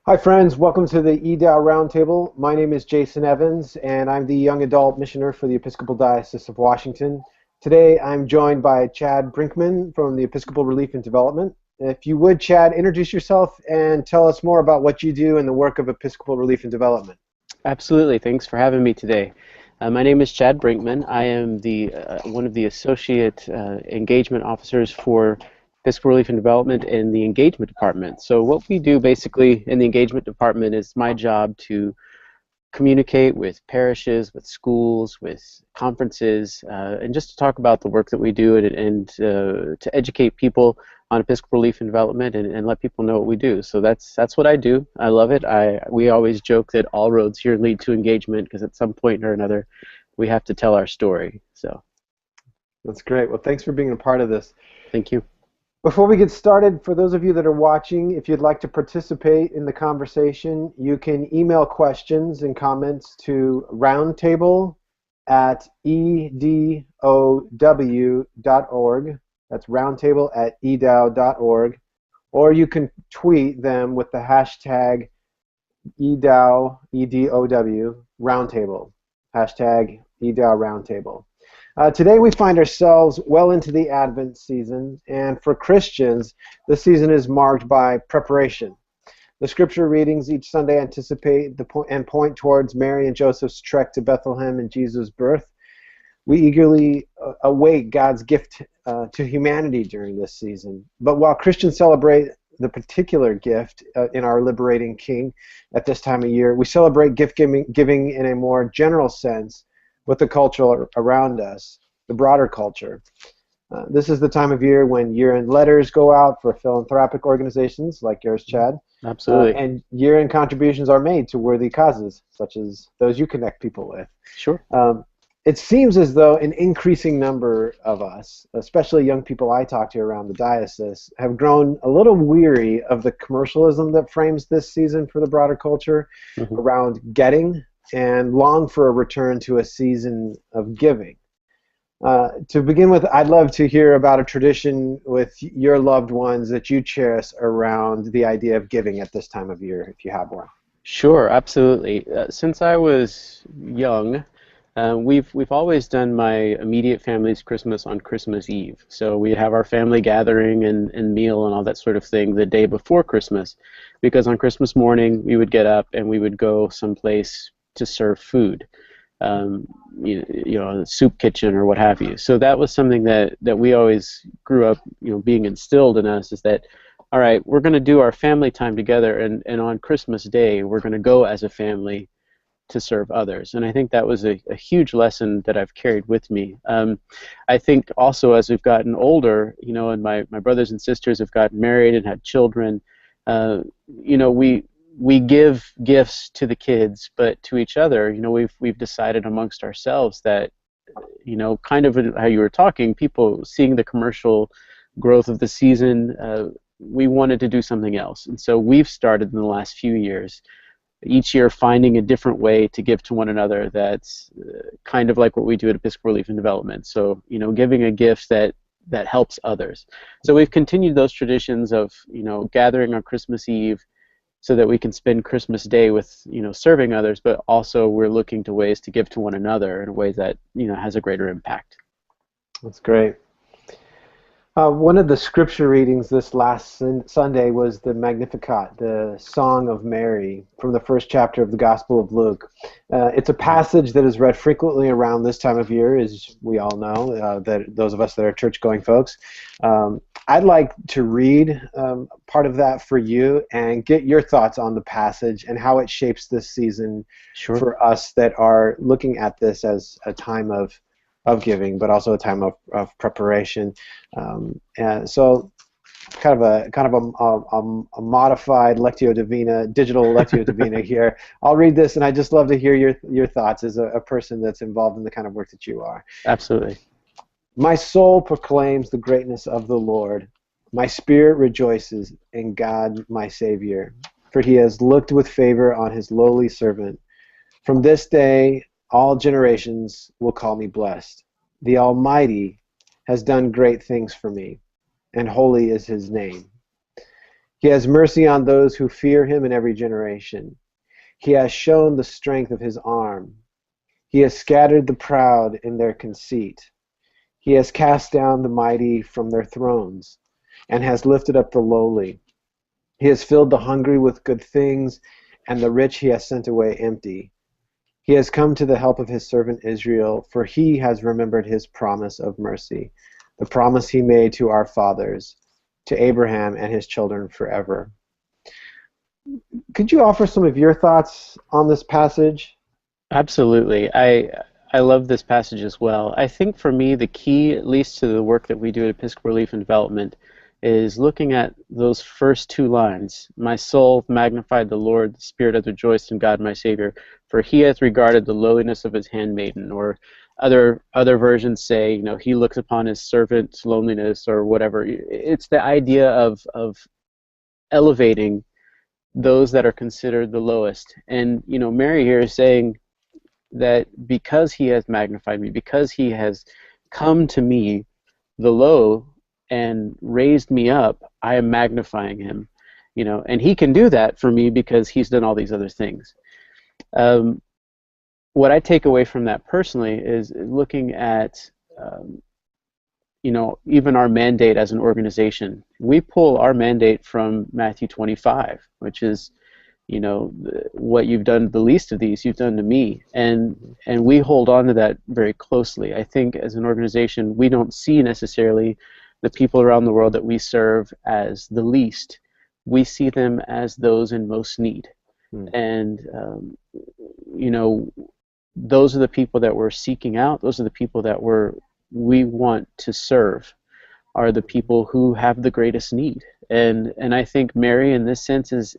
Hi friends, welcome to the EDOW Roundtable. My name is Jason Evans and I'm the Young Adult Missioner for the Episcopal Diocese of Washington. Today I'm joined by Chad Brinkman from the Episcopal Relief and Development. If you would, Chad, introduce yourself and tell us more about what you do in the work of Episcopal Relief and Development. Absolutely. Thanks for having me today. My name is Chad Brinkman. I am one of the associate engagement officers for Fiscal Relief and Development in the engagement department. So what we do basically in the engagement department is my job to communicate with parishes, with schools, with conferences, and just to talk about the work that we do and to educate people on Episcopal Relief and Development and let people know what we do. So that's what I do. I love it. We always joke that all roads here lead to engagement because at some point or another we have to tell our story. So that's great. Well, thanks for being a part of this. Thank you. Before we get started, for those of you that are watching, if you'd like to participate in the conversation, you can email questions and comments to roundtable@edow.org. That's roundtable@edow.org. Or you can tweet them with the hashtag EDOW, E-D-O-W, Roundtable. Hashtag EDOW Roundtable. Today we find ourselves well into the Advent season, and for Christians, this season is marked by preparation. The scripture readings each Sunday anticipate and point towards Mary and Joseph's trek to Bethlehem and Jesus' birth. We eagerly await God's gift to humanity during this season. But while Christians celebrate the particular gift in our liberating King at this time of year, we celebrate gift giving in a more general sense with the culture around us, the broader culture. This is the time of year when year-end letters go out for philanthropic organizations like yours, Chad. Absolutely. And year-end contributions are made to worthy causes, such as those you connect people with. Sure. It seems as though an increasing number of us, especially young people I talk to around the diocese, have grown a little weary of the commercialism that frames this season for the broader culture around getting, and long for a return to a season of giving. To begin with, I'd love to hear about a tradition with your loved ones that you cherish around the idea of giving at this time of year, if you have one. Sure, absolutely. Since I was young, we've always done my immediate family's Christmas on Christmas Eve. So we'd have our family gathering and meal and all that sort of thing the day before Christmas, because on Christmas morning we would get up and we would go someplace to serve food, you know, a soup kitchen or what have you. So that was something that we always grew up, being instilled in us, is that, all right, we're going to do our family time together, and on Christmas Day we're going to go as a family to serve others. And I think that was a huge lesson that I've carried with me. I think also as we've gotten older, and my brothers and sisters have gotten married and had children, we give gifts to the kids, but to each other, we've decided amongst ourselves that, kind of how you were talking, people seeing the commercial growth of the season, we wanted to do something else. And so we've started in the last few years, each year finding a different way to give to one another that's kind of like what we do at Episcopal Relief and Development. So, giving a gift that helps others. So we've continued those traditions of, gathering on Christmas Eve, so that we can spend Christmas Day with, serving others, but also we're looking to ways to give to one another in a way that, has a greater impact. That's great. One of the scripture readings this last Sunday was the Magnificat, the Song of Mary, from the first chapter of the Gospel of Luke. It's a passage that is read frequently around this time of year, as we all know, that those of us that are church-going folks. I'd like to read part of that for you and get your thoughts on the passage and how it shapes this season for us that are looking at this as a time of giving, but also a time of preparation. And so kind of a modified Lectio Divina, digital Lectio Divina here. I'll read this, and I'd just love to hear your thoughts as a person that's involved in the kind of work that you are. Absolutely. My soul proclaims the greatness of the Lord. My spirit rejoices in God my Savior, for he has looked with favor on his lowly servant. From this day all generations will call me blessed. The Almighty has done great things for me, and holy is his name. He has mercy on those who fear him in every generation. He has shown the strength of his arm. He has scattered the proud in their conceit. He has cast down the mighty from their thrones and has lifted up the lowly. He has filled the hungry with good things, and the rich he has sent away empty. He has come to the help of his servant Israel, for he has remembered his promise of mercy, the promise he made to our fathers, to Abraham and his children forever. Could you offer some of your thoughts on this passage? Absolutely. I love this passage as well. I think for me the key, at least to the work that we do at Episcopal Relief and Development, is looking at those first two lines. My soul magnified the Lord, the spirit hath rejoiced in God my Savior, for he hath regarded the lowliness of his handmaiden. Or other versions say, he looks upon his servant's loneliness, or whatever. It's the idea of elevating those that are considered the lowest. And Mary here is saying that because he has magnified me, because he has come to me, the low, and raised me up, I am magnifying him, and he can do that for me because he's done all these other things. What I take away from that personally is looking at, even our mandate as an organization. We pull our mandate from Matthew 25, which is, what you've done to the least of these, you've done to me, and we hold on to that very closely. I think as an organization, we don't see necessarily the people around the world that we serve as the least. We see them as those in most need. And, those are the people that we're seeking out. Those are the people that we want to serve, are the people who have the greatest need. And I think Mary, in this sense,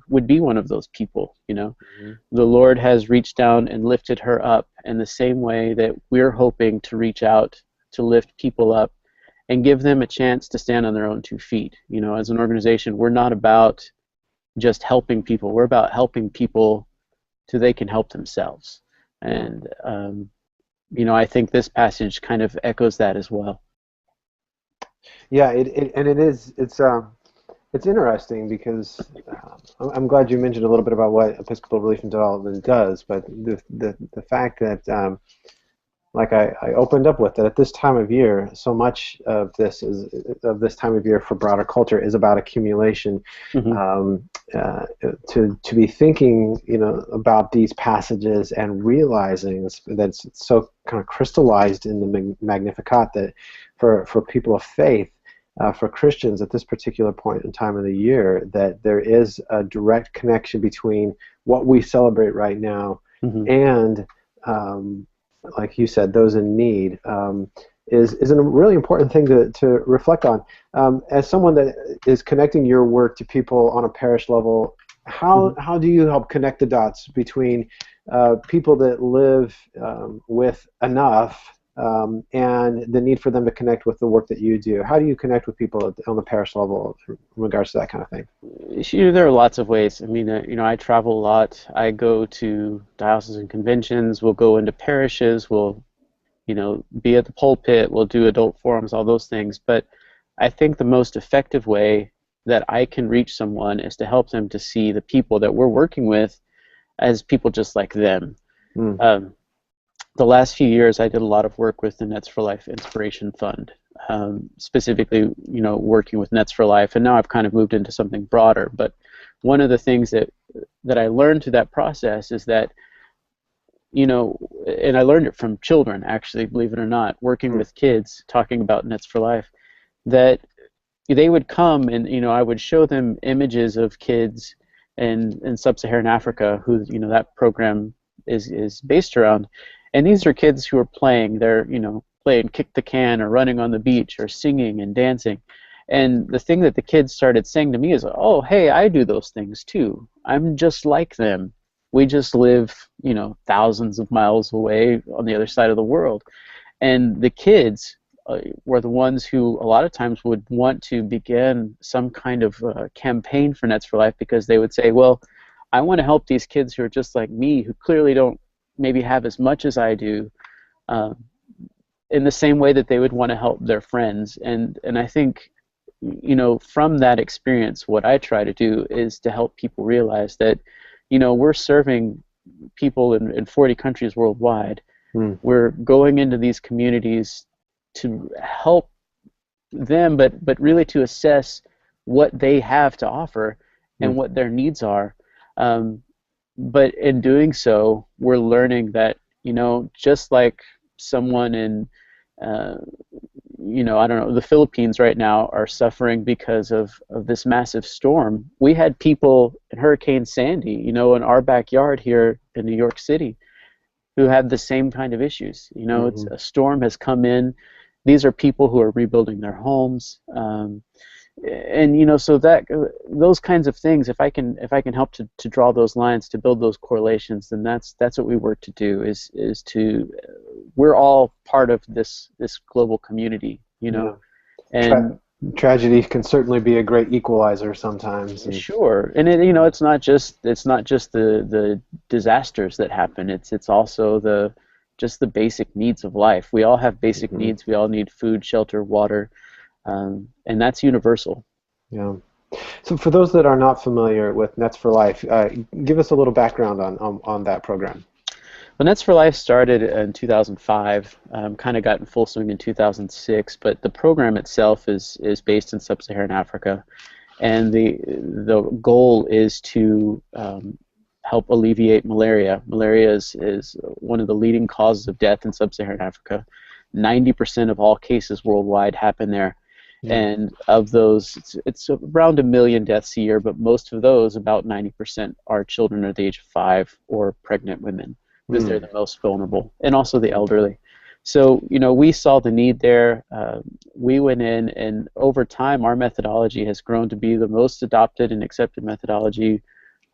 would be one of those people. The Lord has reached down and lifted her up in the same way that we're hoping to reach out to lift people up and give them a chance to stand on their own 2 feet. As an organization, we're not about just helping people. We're about helping people so they can help themselves. And I think this passage kind of echoes that as well. Yeah, it's interesting because I'm glad you mentioned a little bit about what Episcopal Relief and Development does, but the fact that like I opened up with, that at this time of year, so much of this time of year for broader culture is about accumulation. To be thinking, about these passages and realizing that it's so kind of crystallized in the Magnificat that for people of faith, for Christians at this particular point in time of the year, that there is a direct connection between what we celebrate right now and like you said, those in need, is a really important thing to reflect on. As someone that is connecting your work to people on a parish level, how do you help connect the dots between people that live with enough and the need for them to connect with the work that you do? How do you connect with people on the parish level in regards to that kind of thing? There are lots of ways. I mean, I travel a lot. I go to diocesan conventions. We'll go into parishes. We'll, be at the pulpit. We'll do adult forums, all those things. But I think the most effective way that I can reach someone is to help them to see the people that we're working with as people just like them. The last few years, I did a lot of work with the Nets for Life Inspiration Fund, specifically, working with Nets for Life, and now I've kind of moved into something broader. But one of the things that I learned through that process is that, and I learned it from children, actually, believe it or not, working with kids, talking about Nets for Life, that they would come and, I would show them images of kids in sub-Saharan Africa who, that program is based around. And these are kids who are playing. They're, playing kick the can or running on the beach or singing and dancing. And the thing that the kids started saying to me is, oh, hey, I do those things too. I'm just like them. We just live, thousands of miles away on the other side of the world. And the kids were the ones who a lot of times would want to begin some kind of campaign for Nets for Life, because they would say, well, I want to help these kids who are just like me, who clearly don't maybe have as much as I do, in the same way that they would want to help their friends. And I think, from that experience, what I try to do is to help people realize that, we're serving people in 40 countries worldwide. Mm. We're going into these communities to help them, but really to assess what they have to offer and what their needs are. But in doing so, we're learning that, just like someone in, I don't know, the Philippines right now are suffering because of this massive storm. We had people in Hurricane Sandy, in our backyard here in New York City, who had the same kind of issues. It's a storm has come in. These are people who are rebuilding their homes. And so that those kinds of things, if I can help to draw those lines, to build those correlations, then that's what we work to do. Is to we're all part of this global community, and tragedy can certainly be a great equalizer sometimes. Sure, and it's not just the disasters that happen. It's also the basic needs of life. We all have basic needs. We all need food, shelter, water. And that's universal. Yeah. So for those that are not familiar with Nets for Life, give us a little background on that program. Well, Nets for Life started in 2005, kind of got in full swing in 2006, but the program itself is based in sub-Saharan Africa, and the goal is to help alleviate malaria. Malaria is one of the leading causes of death in sub-Saharan Africa. 90% of all cases worldwide happen there. And of those, it's around 1 million deaths a year, but most of those, about 90%, are children under the age of 5 or pregnant women, because they're the most vulnerable, and also the elderly. So, we saw the need there. We went in, and over time, our methodology has grown to be the most adopted and accepted methodology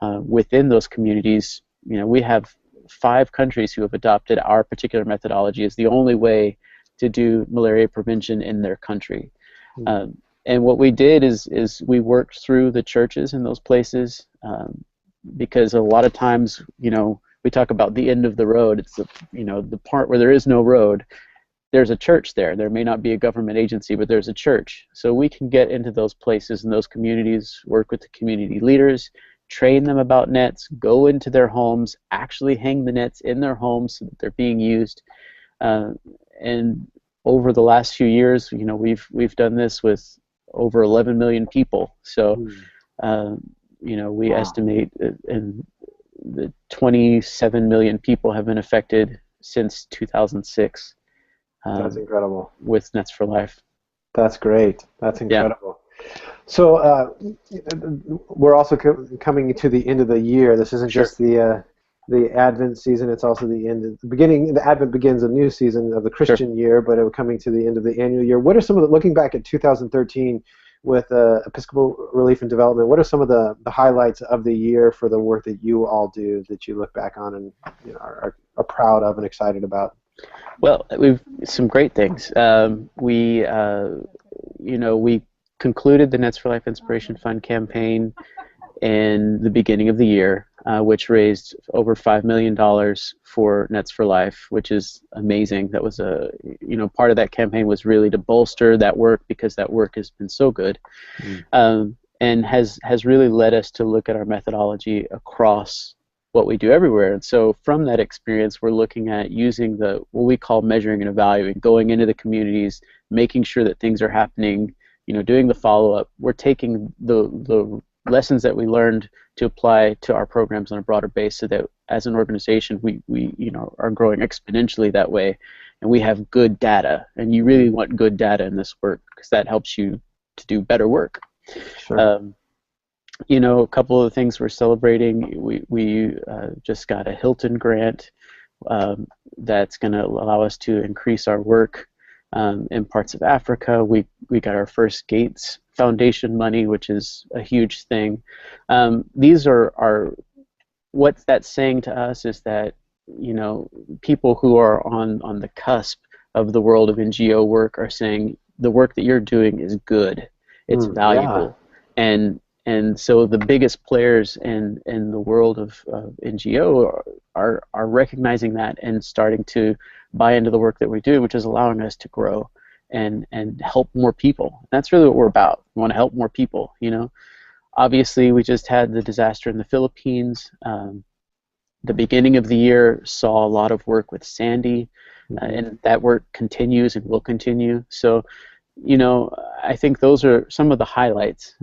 within those communities. We have 5 countries who have adopted our particular methodology as the only way to do malaria prevention in their country. And what we did is we worked through the churches in those places, because a lot of times, we talk about the end of the road. It's the part where there is no road. There's a church there. There may not be a government agency, but there's a church. So we can get into those places and those communities, work with the community leaders, train them about nets, go into their homes, actually hang the nets in their homes so that they're being used. And over the last few years, we've done this with over 11 million people. So, we estimate and the 27 million people have been affected since 2006. That's incredible. With Nets for Life. That's great. That's incredible. Yeah. So we're also coming to the end of the year. This isn't just the Advent season, it's also the Advent begins a new season of the Christian year, but we're coming to the end of the annual year. What are some of looking back at 2013 with Episcopal Relief and Development, what are some of the highlights of the year for the work that you all do that you look back on and are proud of and excited about? Well, we've some great things. We concluded the Nets for Life Inspiration Fund campaign in the beginning of the year, which raised over $5 million for Nets for Life, which is amazing. That was part of that campaign was really to bolster that work, because that work has been so good, and has really led us to look at our methodology across what we do everywhere. And so from that experience, we're looking at using what we call measuring and evaluating, going into the communities, making sure that things are happening, doing the follow-up. We're taking the lessons that we learned to apply to our programs on a broader base, so that as an organization we are growing exponentially that way, and we have good data. And you really want good data in this work, because that helps you to do better work. Sure. A couple of the things we're celebrating, we just got a Hilton grant that's going to allow us to increase our work in parts of Africa. We got our first Gates Foundation money, which is a huge thing. These are what that's saying to us is that people who are on the cusp of the world of NGO work are saying the work that you're doing is good, it's valuable, and so the biggest players in the world of NGO are recognizing that and starting to buy into the work that we do, which is allowing us to grow. and help more people. That's really what we're about. We want to help more people. Obviously, we just had the disaster in the Philippines. The beginning of the year saw a lot of work with Sandy, and that work continues and will continue. So, I think those are some of the highlights.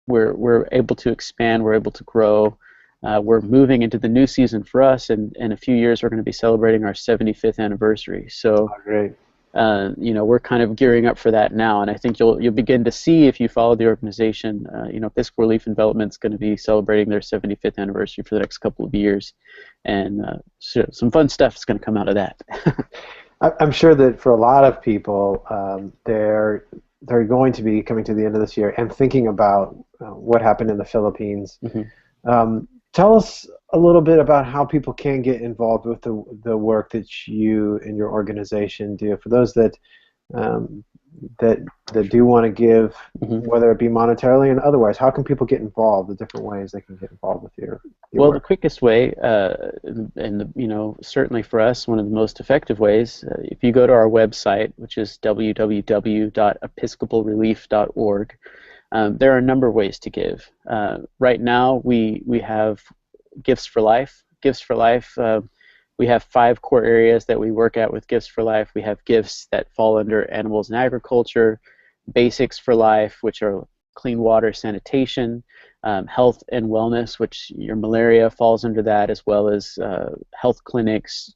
We're able to expand, we're able to grow. We're moving into the new season for us, and in a few years we're going to be celebrating our 75th anniversary. So, Great. We're kind of gearing up for that now, and I think you'll begin to see if you follow the organization. Episcopal Relief and Development is going to be celebrating their 75th anniversary for the next couple of years, and so some fun stuff is going to come out of that. I'm sure that for a lot of people, they're going to be coming to the end of this year and thinking about what happened in the Philippines. Tell us a little bit about how people can get involved with the work that you and your organization do. For those that do want to give, whether it be monetarily and otherwise, how can people get involved? The different ways they can get involved with your well, work. the quickest way, certainly for us, one of the most effective ways, if you go to our website, which is www.episcopalrelief.org, there are a number of ways to give. Right now, we have Gifts for Life. Gifts for Life, we have 5 core areas that we work at with Gifts for Life. We have gifts that fall under animals and agriculture, Basics for Life, which are clean water, sanitation, health and wellness, which your malaria falls under that, as well as health clinics,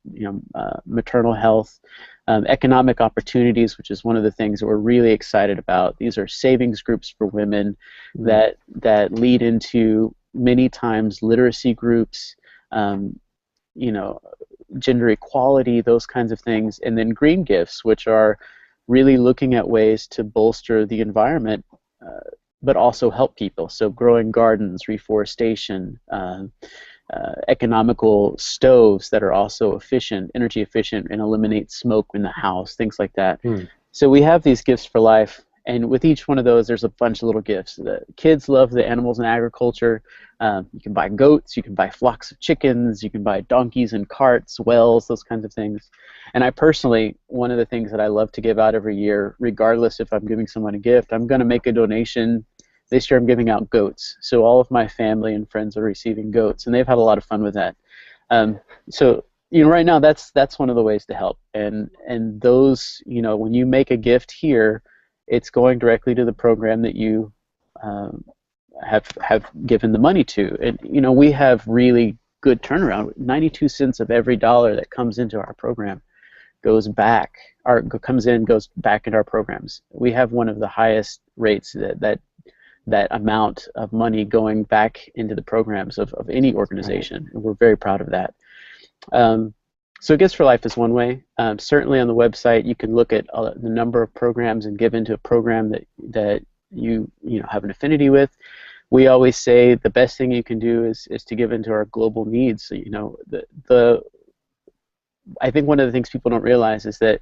maternal health, economic opportunities, which is one of the things that we're really excited about. These are savings groups for women that lead into many times literacy groups, gender equality, those kinds of things, and then green gifts, which are really looking at ways to bolster the environment, but also help people. So growing gardens, reforestation, economical stoves that are also energy efficient, and eliminate smoke in the house, things like that. So we have these Gifts for Life, and with each one of those, there's a bunch of little gifts. The kids love the animals and agriculture. You can buy goats, you can buy flocks of chickens, you can buy donkeys and carts, wells, those kinds of things. And I personally, one of the things that I love to give out every year, regardless if I'm giving someone a gift, I'm going to make a donation. This year I'm giving out goats. So all of my family and friends are receiving goats, and they've had a lot of fun with that. So right now that's one of the ways to help. And those, when you make a gift here, it's going directly to the program that you have given the money to. And we have really good turnaround. 92 cents of every dollar that comes into our program goes back into our programs. We have one of the highest rates that amount of money going back into the programs of any organization, and we're very proud of that. So Gifts for Life is one way. Certainly on the website you can look at the number of programs and give into a program that you have an affinity with. We always say the best thing you can do is to give into our global needs. So, I think one of the things people don't realize is that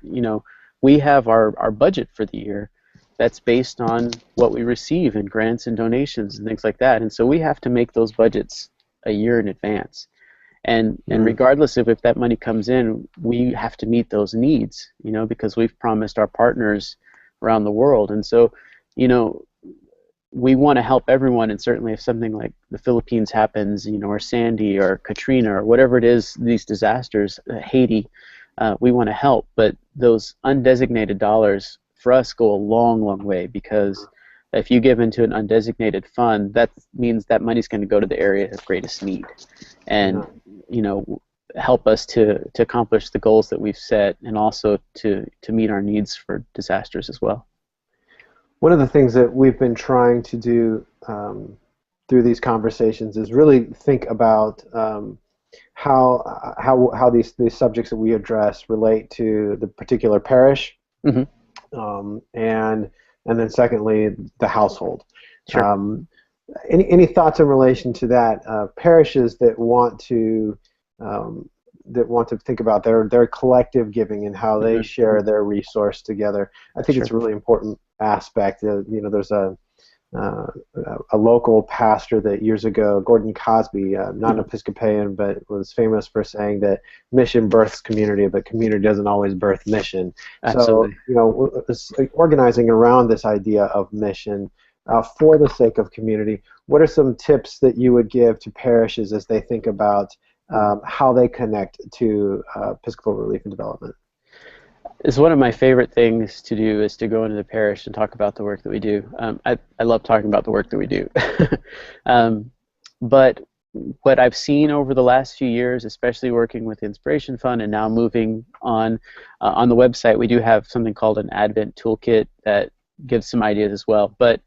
we have our budget for the year that's based on what we receive in grants and donations and things like that, and so we have to make those budgets a year in advance. And regardless of if that money comes in, we have to meet those needs, because we've promised our partners around the world. And so, we want to help everyone. And certainly if something like the Philippines happens, or Sandy or Katrina or whatever it is, these disasters, Haiti, we want to help. But those undesignated dollars for us go a long, long way, because if you give into an undesignated fund, that means that money's going to go to the area of greatest need, and help us to accomplish the goals that we've set, and also to meet our needs for disasters as well. One of the things that we've been trying to do through these conversations is really think about how these subjects that we address relate to the particular parish, and then secondly, the household. Sure. Any thoughts in relation to that? Parishes that want to think about their collective giving and how they share their resource together. I think it's a really important aspect. There's a uh, a local pastor that years ago, Gordon Cosby, not an Mhm. Episcopalian, but was famous for saying that mission births community, but community doesn't always birth mission. So, Absolutely. organizing around this idea of mission for the sake of community, what are some tips that you would give to parishes as they think about how they connect to Episcopal Relief and Development? It's one of my favorite things to do is to go into the parish and talk about the work that we do. I love talking about the work that we do. um, but what I've seen over the last few years, especially working with the Inspiration Fund and now moving on the website, we do have something called an Advent Toolkit that gives some ideas as well. But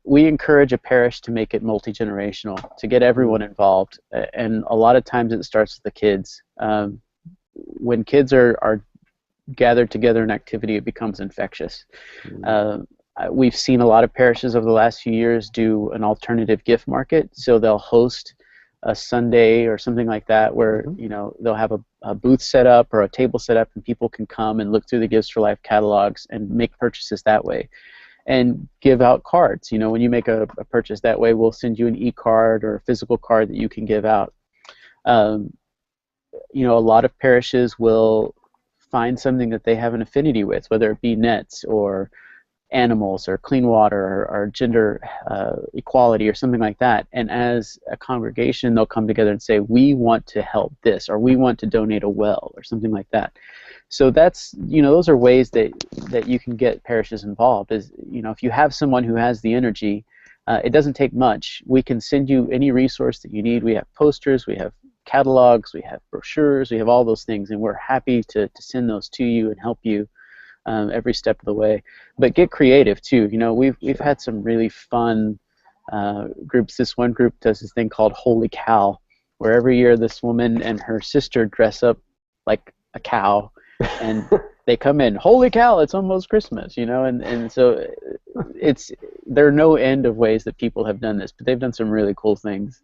we encourage a parish to make it multi-generational, to get everyone involved. And a lot of times it starts with the kids. When kids are gathered together in activity, it becomes infectious. We've seen a lot of parishes over the last few years do an alternative gift market, so they'll host a Sunday or something like that where they'll have a booth set up or a table set up and people can come and look through the Gifts for Life catalogs and make purchases that way and give out cards. When you make a purchase that way, we'll send you an e-card or a physical card that you can give out. A lot of parishes will find something that they have an affinity with, whether it be nets or animals or clean water or gender equality or something like that. And as a congregation, they'll come together and say, we want to help this, or we want to donate a well, or something like that. So that's, those are ways that you can get parishes involved. Is, if you have someone who has the energy, it doesn't take much. We can send you any resource that you need. We have posters, we have catalogs, we have brochures, we have all those things, and we're happy to send those to you and help you every step of the way. But get creative too. We've had some really fun groups. This one group does this thing called Holy Cow, where every year this woman and her sister dress up like a cow, and they come in, holy cow, it's almost Christmas, and so there are no end of ways that people have done this, but they've done some really cool things.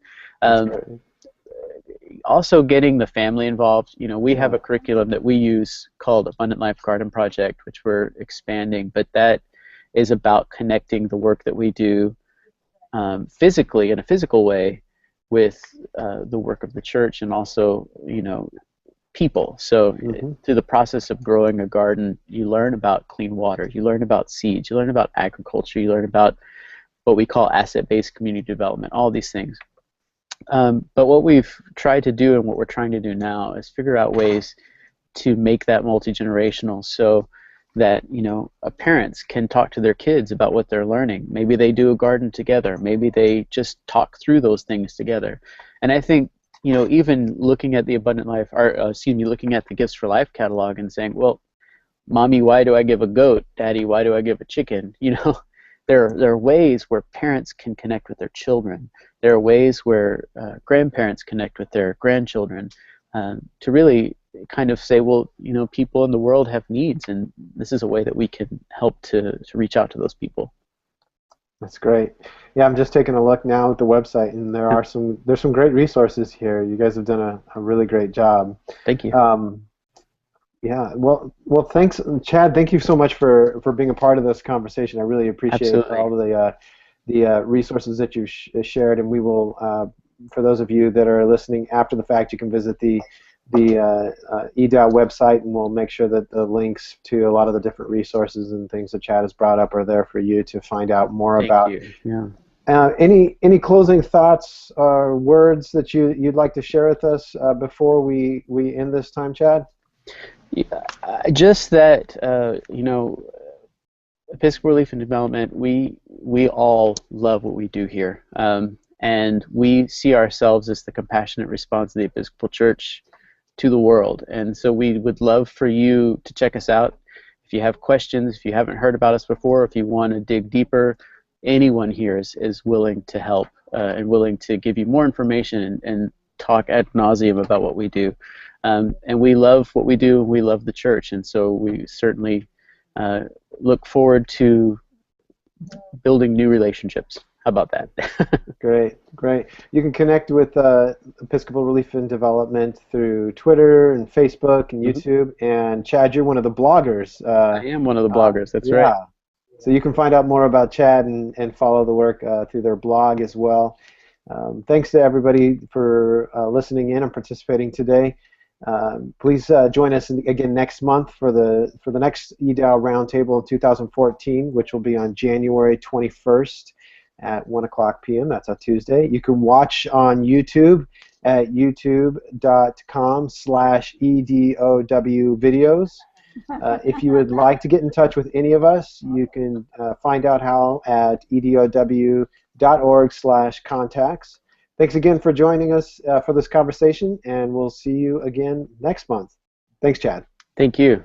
Also getting the family involved. We have a curriculum that we use called Abundant Life Garden Project, which we're expanding, but that is about connecting the work that we do physically, in a physical way, with the work of the church and also, people. So through the process of growing a garden, you learn about clean water, you learn about seeds, you learn about agriculture, you learn about what we call asset-based community development, all these things. But what we've tried to do and what we're trying to do now is figure out ways to make that multi-generational so that, parents can talk to their kids about what they're learning. Maybe they do a garden together. Maybe they just talk through those things together. And I think, even looking at the Abundant Life, looking at the Gifts for Life catalog and saying, well, Mommy, why do I give a goat? Daddy, why do I give a chicken? There are ways where parents can connect with their children. There are ways where grandparents connect with their grandchildren to really kind of say, well, people in the world have needs, and this is a way that we can help to reach out to those people. That's great. Yeah, I'm just taking a look now at the website, and there's some great resources here. You guys have done a really great job. Thank you. Yeah, well, thanks, Chad. Thank you so much for being a part of this conversation. I really appreciate all of the resources that you shared, and we will, for those of you that are listening after the fact, you can visit the EDOW website, and we'll make sure that the links to a lot of the different resources and things that Chad has brought up are there for you to find out more about. Thank you. Yeah. Any closing thoughts or words that you'd like to share with us before we end this time, Chad? Yeah, just that Episcopal Relief and Development, we all love what we do here, and we see ourselves as the compassionate response of the Episcopal Church to the world. And so we would love for you to check us out. If you have questions, if you haven't heard about us before, if you want to dig deeper, anyone here is willing to help and willing to give you more information and talk ad nauseum about what we do. And we love what we do. We love the church, and so we certainly look forward to building new relationships. How about that? Great. You can connect with Episcopal Relief and Development through Twitter and Facebook and YouTube. And Chad, you're one of the bloggers. I am one of the bloggers. That's right. So you can find out more about Chad and follow the work through their blog as well. Thanks to everybody for listening in and participating today. Please join us again next month for the next EDAO Roundtable in 2014, which will be on January 21st at 1 o'clock p.m. That's a Tuesday. You can watch on YouTube at youtube.com/EDOW videos. If you would like to get in touch with any of us, you can find out how at edow.org/contacts. Thanks again for joining us for this conversation, and we'll see you again next month. Thanks, Chad. Thank you.